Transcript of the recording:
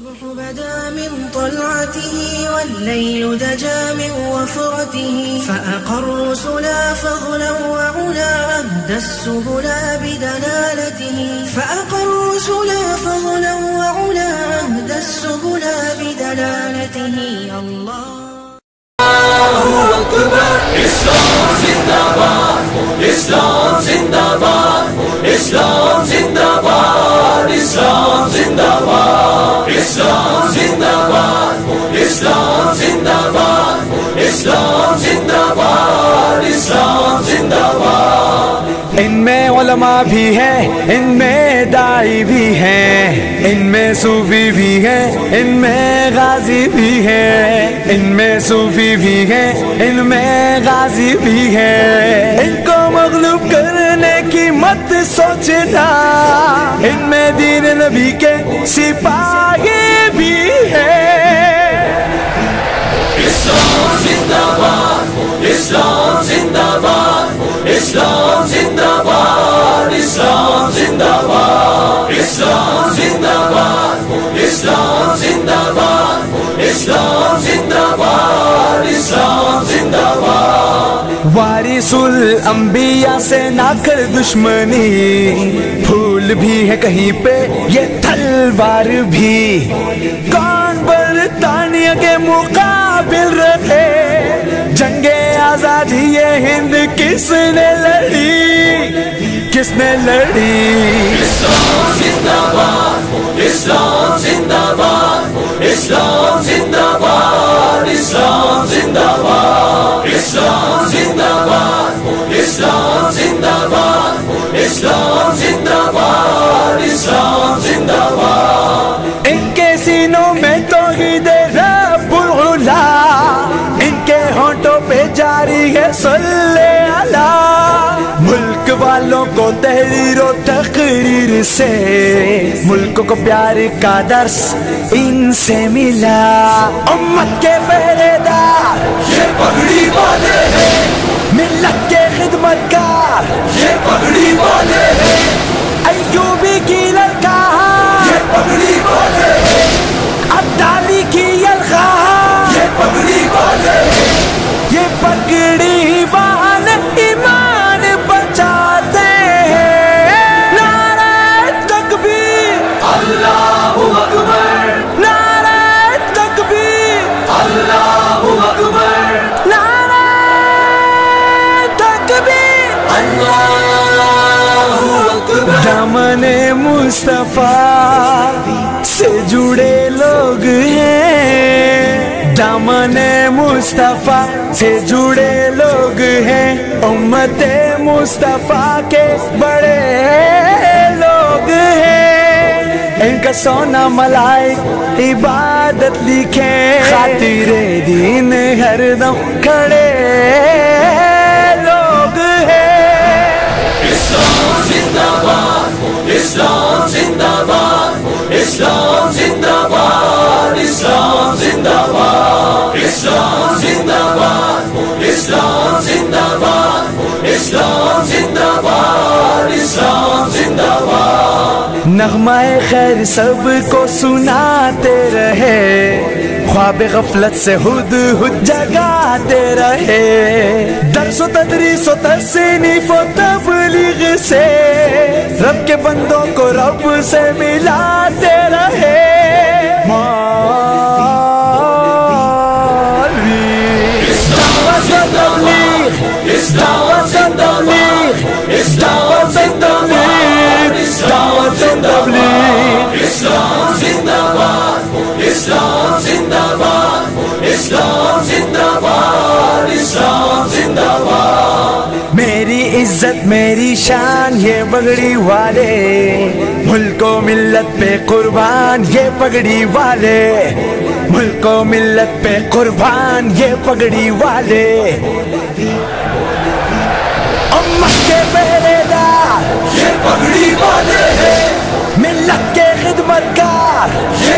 الصبح بدا من طلعته والليل دجا من وفرته فأقر سلا فضلا وعلا أهدى السبلا بدلالته فأقر سلا فضلا وعلا أهدى السبلا بدلالته الله أكبر إسلام زندباد إسلام زندباد إسلام زندباد إسلام زندباد إسلام زندباد إسلام زندباد إسلام زندباد إسلام زندباد ان میں علماء بھی ہیں، ان میں داعی بھی ہیں، ان میں صوفی بھی ہیں، ان میں غازی بھی ہیں، ان میں صوفی بھی ہیں، ان میں غازی بھی ہیں۔ ان کو مغلوب کرنے کی مت سوچنا، ان میں دین نبی کے سپاہی بھی ہیں۔ اسلام زندہ باد اسلام زندہ باد اسلام زندہ باد اسلام زندہ باد اسلام زندہ باد اسلام زندہ باد اسلام زندہ باد اسلام زندہ باد۔ وارث الانبیاء سے نہ کر دشمنی، پھول بھی ہے کہیں پہ یہ تلوار بھی، کون برطانیہ کے مقابل رکھے، جنگ آزادی یہ ہند کس نے لڑی، کس نے لڑی؟ اسلام زندہ باد اسلام زندہ باد اسلام زندہ باد اسلام زندہ باد اسلام زندہ باد اسلام زندہ باد اسلام زندہ باد اسلام زندہ باد۔ ان کے سینوں میں توحید رب العلا، ان کے ہونٹوں پہ جاری ہے صلی اللہ۔ ملک والوں کو تحریر و تقریر سے ملک کو پیار کا درس ان سے ملا۔ امت کے پہرے دار یہ پگڑی والے ہیں، ملت کے خدمت گار یہ پگڑی والے ہیں، ایوبی کی للکار یہ پگڑی والے ہیں، عبدالی کی یلغار یہ پگڑی والے ہیں، یہ پگڑی والے ایمان بچاتے ہیں۔ نعرہ تکبیر اللہ اکبر نعرہ تکبیر اللہ اکبر نعرہ تکبیر۔ اللہ اکبر۔ دامن مصطفیٰ سے جڑے لوگ ہیں، دامن مصطفیٰ سے جڑے لوگ ہیں، امت مصطفیٰ کے بڑے لوگ ہیں۔ ان کا سونا ملائک عبادت لکھیں، خاطر دین ہر دم کھڑے لوگ ہیں۔ اسلام زندہ باد اسلام زندہ باد اسلام زندہ باد اسلام زندہ باد اسلام زندہ باد اسلام زندہ باد اسلام زندہ باد اسلام زندہ باد۔ نغمہ خیر سب کو سناتے رہے، خواب غفلت سے ہد ہد جگاتے رہے، درس و تدریس و تصنیف و تبلیغ سے رب کے بندوں کو رب سے ملاتے رہے۔ مولوی دعوت و تبلیغ دعوت و تبلیغ دعوت و تبلیغ دعوت و تبلیغ۔ اسلام زندہ باد اسلام زندہ باد اسلام زندہ باد اسلام زندہ باد۔ میری عزت میری شان یہ پگڑی والے، ملک و ملت پہ قربان یہ پگڑی والے، ملک و ملت پہ قربان یہ پگڑی والے۔ امت کے پہرے دار یہ پگڑی والے ہیں، ملت کے خدمت گار یہ